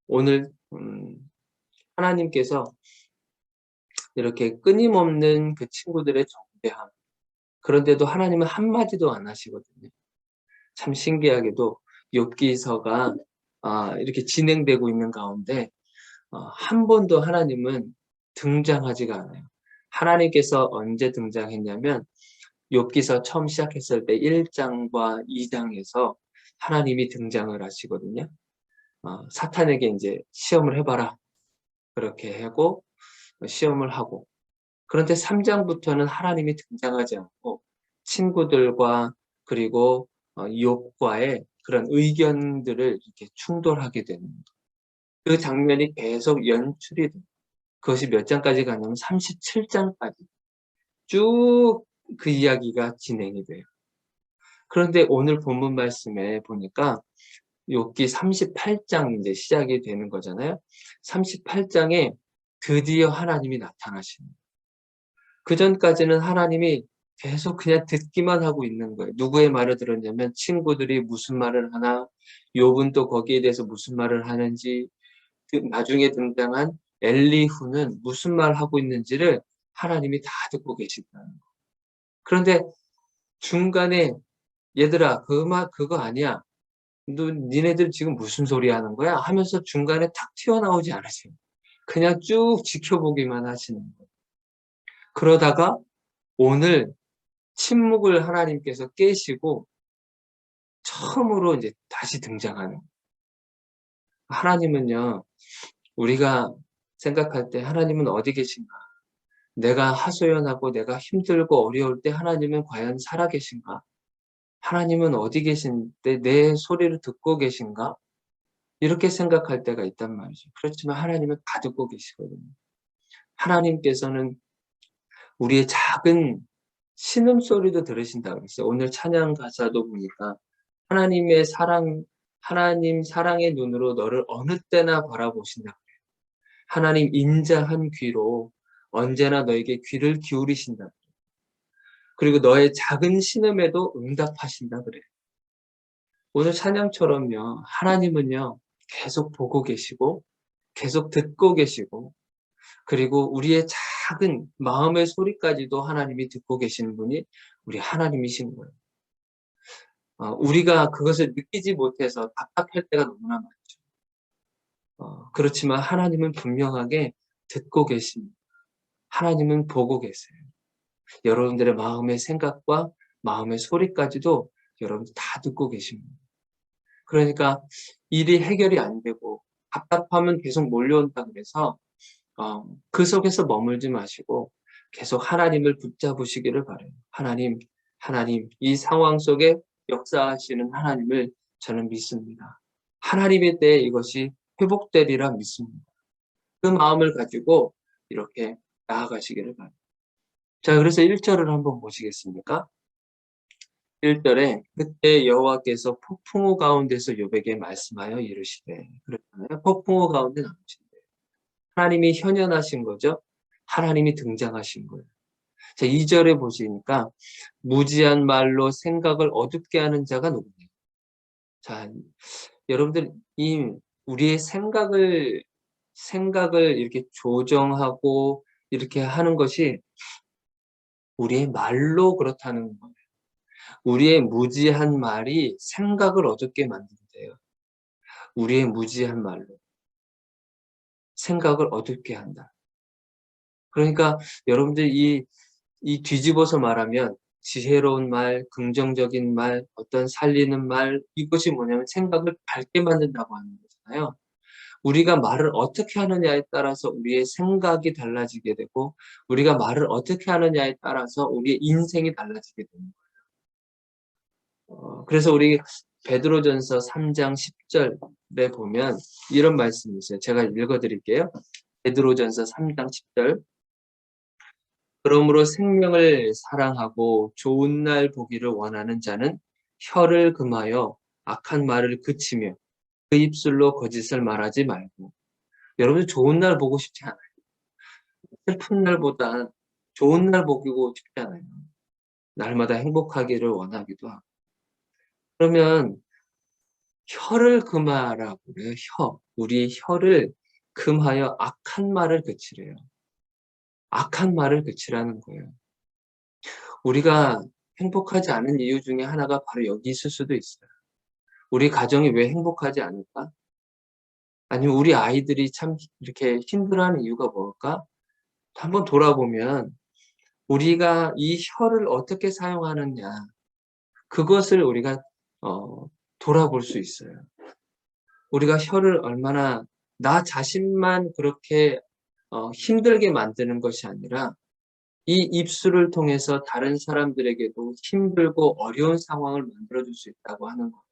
오늘 하나님께서 이렇게 끊임없는 그 친구들의 정죄함, 그런데도 하나님은 한마디도 안 하시거든요. 참 신기하게도 욥기서가 이렇게 진행되고 있는 가운데 한 번도 하나님은 등장하지가 않아요. 하나님께서 언제 등장했냐면 욥기서 처음 시작했을 때 1장과 2장에서 하나님이 등장을 하시거든요. 사탄에게 이제 시험을 해봐라. 그렇게 하고 시험을 하고, 그런데 3장부터는 하나님이 등장하지 않고 친구들과 그리고 욥과의 그런 의견들을 이렇게 충돌하게 되는 그 장면이 계속 연출이 돼요. 그것이 몇 장까지 가냐면 37장까지 쭉 그 이야기가 진행이 돼요. 그런데 오늘 본문 말씀에 보니까 욥기 38장 이제 시작이 되는 거잖아요. 38장에 드디어 하나님이 나타나시는 거예요. 그전까지는 하나님이 계속 그냥 듣기만 하고 있는 거예요. 누구의 말을 들었냐면 친구들이 무슨 말을 하나, 욥은 또 거기에 대해서 무슨 말을 하는지, 나중에 등장한 엘리후는 무슨 말을 하고 있는지를 하나님이 다 듣고 계신다는 거예요. 그런데 중간에 얘들아 그 말 그거 아니야. 니네들 지금 무슨 소리 하는 거야? 하면서 중간에 탁 튀어나오지 않으세요. 그냥 쭉 지켜보기만 하시는 거예요. 그러다가 오늘 침묵을 하나님께서 깨시고 처음으로 이제 다시 등장하는. 하나님은요, 우리가 생각할 때 하나님은 어디 계신가? 내가 하소연하고 내가 힘들고 어려울 때 하나님은 과연 살아계신가? 하나님은 어디 계신데 내 소리를 듣고 계신가? 이렇게 생각할 때가 있단 말이죠. 그렇지만 하나님은 다 듣고 계시거든요. 하나님께서는 우리의 작은 신음소리도 들으신다고 그랬어요. 오늘 찬양 가사도 보니까 하나님의 사랑, 하나님 사랑의 눈으로 너를 어느 때나 바라보신다. 하나님 인자한 귀로 언제나 너에게 귀를 기울이신다. 그리고 너의 작은 신음에도 응답하신다 그래요. 오늘 찬양처럼요. 하나님은요. 계속 보고 계시고 계속 듣고 계시고 그리고 우리의 작은 마음의 소리까지도 하나님이 듣고 계시는 분이 우리 하나님이신 거예요. 우리가 그것을 느끼지 못해서 답답할 때가 너무나 많죠. 그렇지만 하나님은 분명하게 듣고 계십니다. 하나님은 보고 계세요. 여러분들의 마음의 생각과 마음의 소리까지도 여러분들 다 듣고 계십니다. 그러니까 일이 해결이 안 되고 답답하면 계속 몰려온다 그래서 그 속에서 머물지 마시고 계속 하나님을 붙잡으시기를 바라요. 하나님, 하나님, 이 상황 속에 역사하시는 하나님을 저는 믿습니다. 하나님의 때에 이것이 회복되리라 믿습니다. 그 마음을 가지고 이렇게 나아가시기를 바랍니다. 자, 그래서 1절을 한번 보시겠습니까? 1절에 그때 여호와께서 폭풍우 가운데서 욥에게 말씀하여 이르시되, 그렇잖아요. 폭풍우 가운데 나오신대. 하나님이 현현하신 거죠. 하나님이 등장하신 거예요. 자, 2절에 보시니까 무지한 말로 생각을 어둡게 하는 자가 누구냐. 자, 여러분들 이 우리의 생각을 이렇게 조정하고 이렇게 하는 것이 우리의 말로 그렇다는 거예요. 우리의 무지한 말이 생각을 어둡게 만든대요. 우리의 무지한 말로 생각을 어둡게 한다. 그러니까 여러분들 이 뒤집어서 말하면 지혜로운 말, 긍정적인 말, 어떤 살리는 말, 이것이 뭐냐면 생각을 밝게 만든다고 하는 거잖아요. 우리가 말을 어떻게 하느냐에 따라서 우리의 생각이 달라지게 되고 우리가 말을 어떻게 하느냐에 따라서 우리의 인생이 달라지게 됩니다. 그래서 우리 베드로전서 3장 10절에 보면 이런 말씀이 있어요. 제가 읽어드릴게요. 베드로전서 3장 10절. 그러므로 생명을 사랑하고 좋은 날 보기를 원하는 자는 혀를 금하여 악한 말을 그치며 그 입술로 거짓을 말하지 말고. 여러분 좋은 날 보고 싶지 않아요. 슬픈 날보다 좋은 날 보고 싶지 않아요. 날마다 행복하기를 원하기도 하고. 그러면 혀를 금하라고 그래요. 혀. 우리 혀를 금하여 악한 말을 그치래요. 악한 말을 그치라는 거예요. 우리가 행복하지 않은 이유 중에 하나가 바로 여기 있을 수도 있어요. 우리 가정이 왜 행복하지 않을까? 아니면 우리 아이들이 참 이렇게 힘들어하는 이유가 뭘까? 한번 돌아보면 우리가 이 혀를 어떻게 사용하느냐, 그것을 우리가 돌아볼 수 있어요. 우리가 혀를 얼마나 나 자신만 그렇게 힘들게 만드는 것이 아니라 이 입술을 통해서 다른 사람들에게도 힘들고 어려운 상황을 만들어줄 수 있다고 하는 거예요.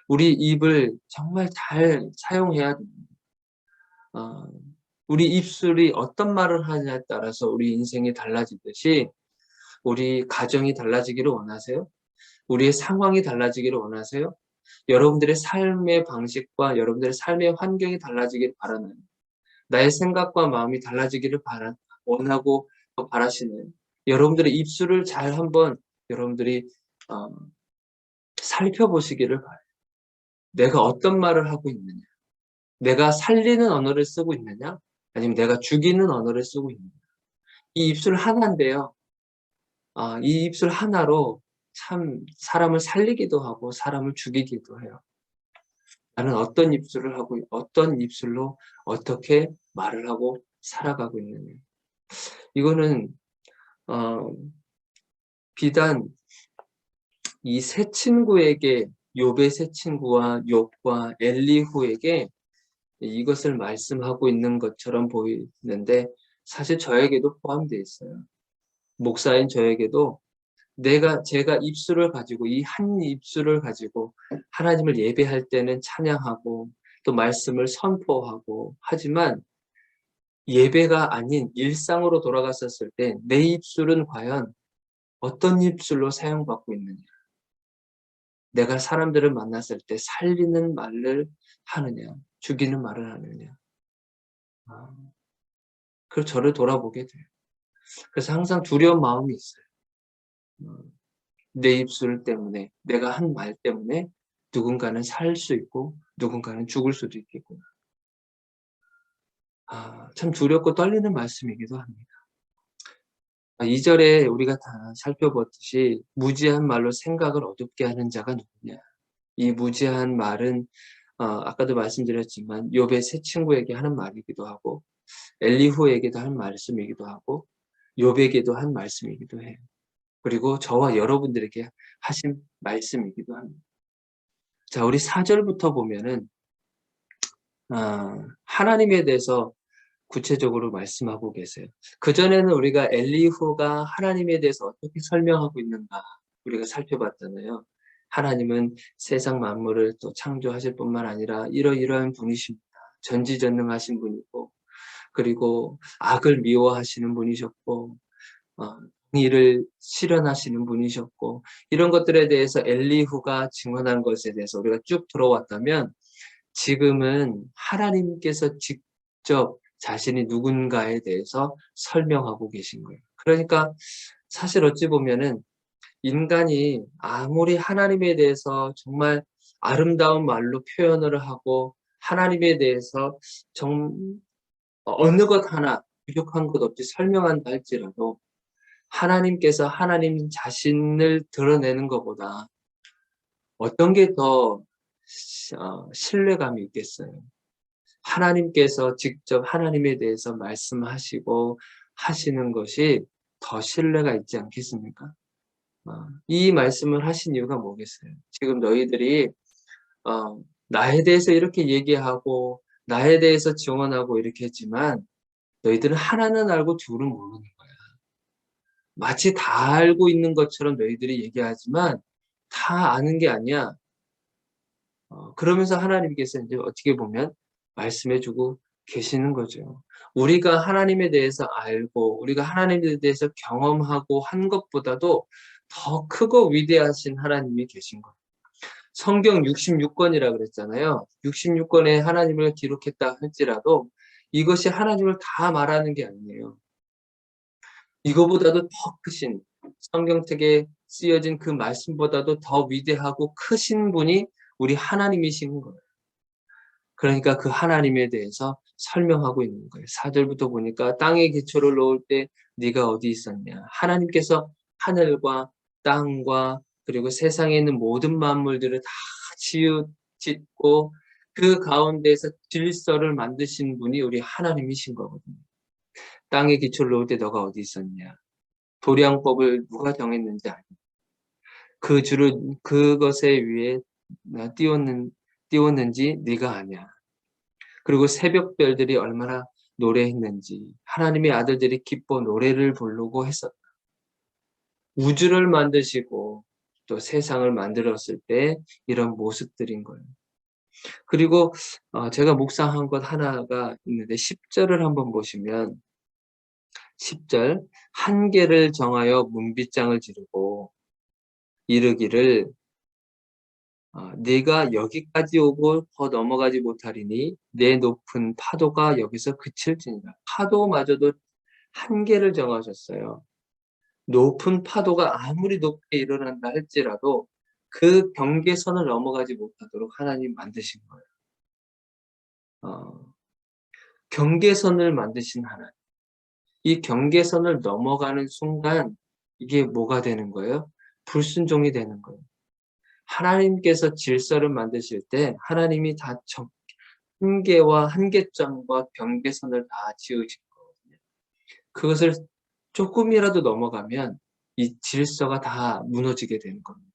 우리 입을 정말 잘 사용해야 됩니다. 어, 우리 입술이 어떤 말을 하느냐에 따라서 우리 인생이 달라지듯이 우리 가정이 달라지기를 원하세요? 우리의 상황이 달라지기를 원하세요? 여러분들의 삶의 방식과 여러분들의 삶의 환경이 달라지기를 바라나요? 나의 생각과 마음이 달라지기를 원하고 바라시나요? 여러분들의 입술을 잘 한번 여러분들이 어, 살펴보시기를 바라요. 내가 어떤 말을 하고 있느냐? 내가 살리는 언어를 쓰고 있느냐? 아니면 내가 죽이는 언어를 쓰고 있느냐? 이 입술 하나인데요. 이 입술 하나로 참 사람을 살리기도 하고 사람을 죽이기도 해요. 나는 어떤 입술을 하고 어떤 입술로 어떻게 말을 하고 살아가고 있느냐. 이거는 어, 비단 이 세 친구에게 욥의 세 친구와 욥과 엘리후에게 이것을 말씀하고 있는 것처럼 보이는데 사실 저에게도 포함되어 있어요. 목사인 저에게도 제가 입술을 가지고 이 한 입술을 가지고 하나님을 예배할 때는 찬양하고 또 말씀을 선포하고 하지만 예배가 아닌 일상으로 돌아갔었을 때 내 입술은 과연 어떤 입술로 사용받고 있느냐. 내가 사람들을 만났을 때 살리는 말을 하느냐, 죽이는 말을 하느냐. 그래서 저를 돌아보게 돼요. 그래서 항상 두려운 마음이 있어요. 내 입술 때문에, 내가 한 말 때문에 누군가는 살 수 있고 누군가는 죽을 수도 있겠구나. 참 두렵고 떨리는 말씀이기도 합니다. 2절에 우리가 다 살펴봤듯이 무지한 말로 생각을 어둡게 하는 자가 누구냐. 이 무지한 말은 아까도 말씀드렸지만 욥의 세 친구에게 하는 말이기도 하고 엘리후에게도 한 말씀이기도 하고 욥에게도 한 말씀이기도 해요. 그리고 저와 여러분들에게 하신 말씀이기도 합니다. 자, 우리 4절부터 보면은 하나님에 대해서 구체적으로 말씀하고 계세요. 그전에는 우리가 엘리후가 하나님에 대해서 어떻게 설명하고 있는가 우리가 살펴봤잖아요. 하나님은 세상 만물을 또 창조하실 뿐만 아니라 이러이러한 분이십니다. 전지전능하신 분이고 그리고 악을 미워하시는 분이셨고 정의를 실현하시는 분이셨고 이런 것들에 대해서 엘리후가 증언한 것에 대해서 우리가 쭉 들어왔다면 지금은 하나님께서 직접 자신이 누군가에 대해서 설명하고 계신 거예요. 그러니까 사실 어찌 보면은 인간이 아무리 하나님에 대해서 정말 아름다운 말로 표현을 하고 하나님에 대해서 어느 것 하나 부족한 것 없이 설명한다 할지라도 하나님께서 하나님 자신을 드러내는 것보다 어떤 게 더 신뢰감이 있겠어요. 하나님께서 직접 하나님에 대해서 말씀하시고 하시는 것이 더 신뢰가 있지 않겠습니까? 이 말씀을 하신 이유가 뭐겠어요? 지금 너희들이 나에 대해서 이렇게 얘기하고 나에 대해서 증언하고 이렇게 했지만 너희들은 하나는 알고 둘은 모르는 거야. 마치 다 알고 있는 것처럼 너희들이 얘기하지만 다 아는 게 아니야. 그러면서 하나님께서 이제 어떻게 보면 말씀해주고 계시는 거죠. 우리가 하나님에 대해서 알고 우리가 하나님에 대해서 경험하고 한 것보다도 더 크고 위대하신 하나님이 계신 거예요. 성경 66권이라 그랬잖아요. 66권에 하나님을 기록했다 할지라도 이것이 하나님을 다 말하는 게 아니에요. 이거보다도 더 크신 성경책에 쓰여진 그 말씀보다도 더 위대하고 크신 분이 우리 하나님이신 거예요. 그러니까 그 하나님에 대해서 설명하고 있는 거예요. 4절부터 보니까 땅에 기초를 놓을 때 네가 어디 있었냐. 하나님께서 하늘과 땅과 그리고 세상에 있는 모든 만물들을 다 짓고 그 가운데에서 질서를 만드신 분이 우리 하나님이신 거거든요. 땅에 기초를 놓을 때 너가 어디 있었냐. 도량법을 누가 정했는지 아냐. 그 줄을 그것에 위에 띄웠는지 네가 아냐. 그리고 새벽별들이 얼마나 노래했는지 하나님의 아들들이 기뻐 노래를 부르고 했었다. 우주를 만드시고 또 세상을 만들었을 때 이런 모습들인 거예요. 그리고 제가 묵상한 것 하나가 있는데 10절을 한번 보시면 10절 한계를 정하여 문빗장을 지르고 이르기를 네가 여기까지 오고 더 넘어가지 못하리니 내 높은 파도가 여기서 그칠지니라. 파도마저도 한계를 정하셨어요. 높은 파도가 아무리 높게 일어난다 할지라도 그 경계선을 넘어가지 못하도록 하나님 만드신 거예요. 경계선을 만드신 하나님. 이 경계선을 넘어가는 순간 이게 뭐가 되는 거예요? 불순종이 되는 거예요. 하나님께서 질서를 만드실 때 하나님이 다 한계와 한계점과 경계선을 다 지으신 거거든요. 그것을 조금이라도 넘어가면 이 질서가 다 무너지게 되는 겁니다.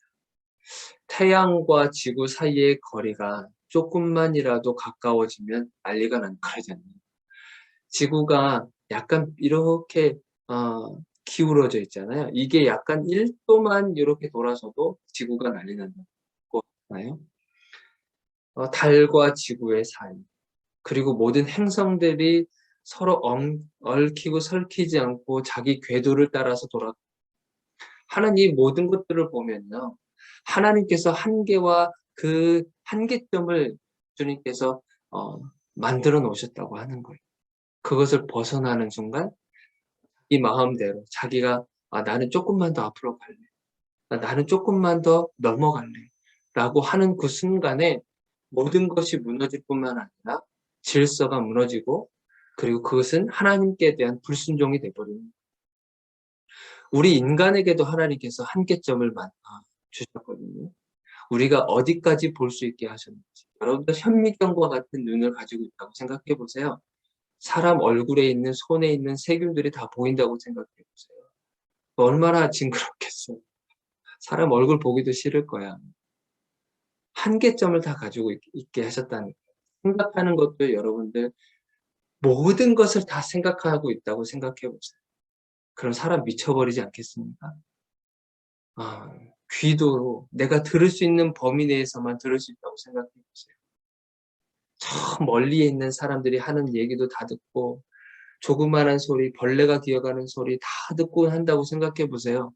태양과 지구 사이의 거리가 조금만이라도 가까워지면 난리가 나는 거잖아요. 지구가 약간 이렇게 기울어져 있잖아요. 이게 약간 1도만 이렇게 돌아서도 지구가 난리 난다고 하나요? 달과 지구의 사이, 그리고 모든 행성들이 서로 얽히고 설키지 않고 자기 궤도를 따라서 하나님 모든 것들을 보면요. 하나님께서 한계와 그 한계점을 주님께서 만들어 놓으셨다고 하는 거예요. 그것을 벗어나는 순간 이 마음대로 자기가 나는 조금만 더 앞으로 갈래. 나는 조금만 더 넘어갈래. 라고 하는 그 순간에 모든 것이 무너질 뿐만 아니라 질서가 무너지고 그리고 그것은 하나님께 대한 불순종이 되어버립니다. 우리 인간에게도 하나님께서 한계점을 주셨거든요. 우리가 어디까지 볼 수 있게 하셨는지. 여러분들 현미경과 같은 눈을 가지고 있다고 생각해 보세요. 사람 얼굴에 있는 손에 있는 세균들이 다 보인다고 생각해 보세요. 얼마나 징그럽겠어요. 사람 얼굴 보기도 싫을 거야. 한계점을 다 가지고 있게 하셨다는 거예요. 생각하는 것도 여러분들 모든 것을 다 생각하고 있다고 생각해 보세요. 그럼 사람 미쳐버리지 않겠습니까? 귀도 내가 들을 수 있는 범위 내에서만 들을 수 있다고 생각해 보세요. 저 멀리에 있는 사람들이 하는 얘기도 다 듣고 조그마한 소리, 벌레가 기어가는 소리 다 듣고 한다고 생각해 보세요.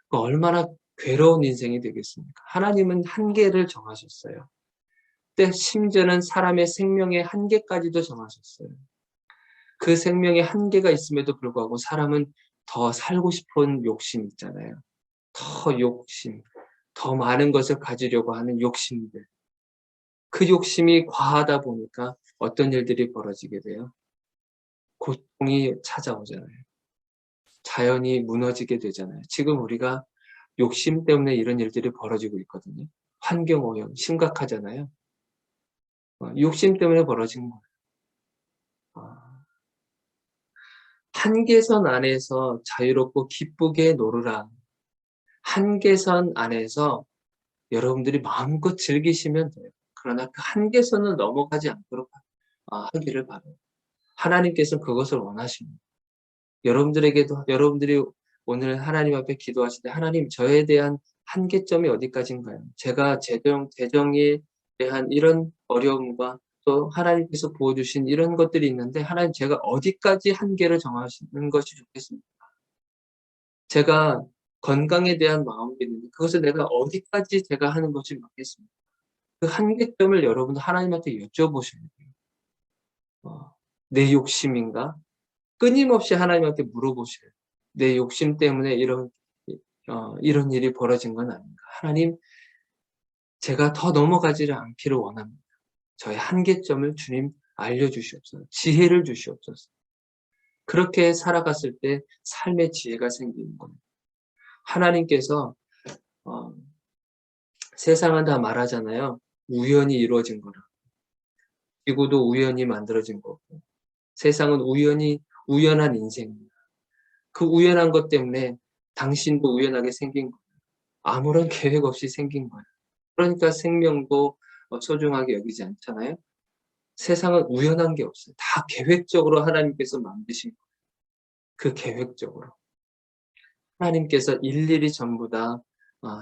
얼마나 괴로운 인생이 되겠습니까? 하나님은 한계를 정하셨어요. 근데 심지어는 사람의 생명의 한계까지도 정하셨어요. 그 생명의 한계가 있음에도 불구하고 사람은 더 살고 싶은 욕심 있잖아요. 더 욕심, 더 많은 것을 가지려고 하는 욕심들. 그 욕심이 과하다 보니까 어떤 일들이 벌어지게 돼요? 고통이 찾아오잖아요. 자연이 무너지게 되잖아요. 지금 우리가 욕심 때문에 이런 일들이 벌어지고 있거든요. 환경오염 심각하잖아요. 욕심 때문에 벌어진 거예요. 한계선 안에서 자유롭고 기쁘게 노르라. 한계선 안에서 여러분들이 마음껏 즐기시면 돼요. 그러나 그 한계선을 넘어가지 않도록 하기를 바라요. 하나님께서는 그것을 원하십니다. 여러분들이 오늘 하나님 앞에 기도하실 때 하나님 저에 대한 한계점이 어디까지인가요? 제가 재정에 대한 이런 어려움과 또 하나님께서 부어주신 이런 것들이 있는데 하나님 제가 어디까지 한계를 정하시는 것이 좋겠습니까? 제가 건강에 대한 마음이 있는데 그것을 내가 어디까지 제가 하는 것이 맞겠습니까? 그 한계점을 여러분도 하나님한테 여쭤보셔야 돼요. 내 욕심인가? 끊임없이 하나님한테 물어보셔요. 내 욕심 때문에 이런 일이 벌어진 건 아닌가? 하나님, 제가 더 넘어가지를 않기를 원합니다. 저의 한계점을 주님 알려주시옵소서. 지혜를 주시옵소서. 그렇게 살아갔을 때 삶의 지혜가 생기는 겁니다. 하나님께서 어, 세상은 다 말하잖아요. 우연히 이루어진 거라. 지구도 우연히 만들어진 거고 세상은 우연한 인생입니다. 그 우연한 것 때문에 당신도 우연하게 생긴 거예요. 아무런 계획 없이 생긴 거예요. 그러니까 생명도 소중하게 여기지 않잖아요. 세상은 우연한 게 없어요. 다 계획적으로 하나님께서 만드신 거예요. 그 계획적으로. 하나님께서 일일이 전부 다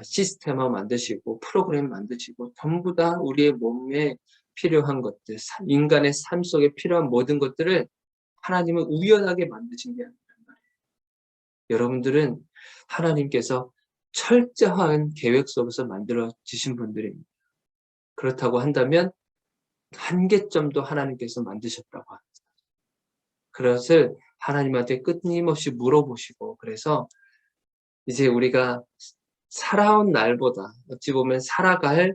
시스템화 만드시고 프로그램 만드시고 전부 다 우리의 몸에 필요한 것들, 인간의 삶 속에 필요한 모든 것들을 하나님은 우연하게 만드신 게 아니란 말이에요. 여러분들은 하나님께서 철저한 계획 속에서 만들어지신 분들입니다. 그렇다고 한다면 한계점도 하나님께서 만드셨다고 합니다. 그것을 하나님한테 끊임없이 물어보시고 그래서 이제 우리가 살아온 날보다 어찌 보면 살아갈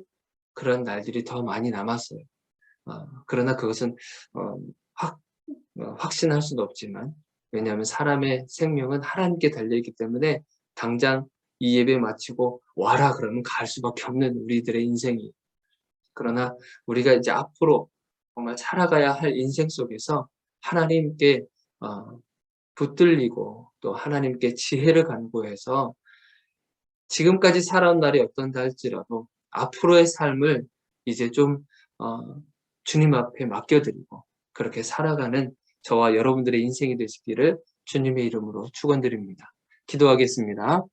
그런 날들이 더 많이 남았어요. 그러나 그것은 어, 확신할 수는 없지만 왜냐하면 사람의 생명은 하나님께 달려있기 때문에 당장 이 예배 마치고 와라 그러면 갈 수밖에 없는 우리들의 인생이 그러나 우리가 이제 앞으로 정말 살아가야 할 인생 속에서 하나님께 붙들리고 또 하나님께 지혜를 간구해서 지금까지 살아온 날이 어떤다 할지라도 앞으로의 삶을 이제 좀 주님 앞에 맡겨드리고 그렇게 살아가는 저와 여러분들의 인생이 되시기를 주님의 이름으로 축원드립니다. 기도하겠습니다.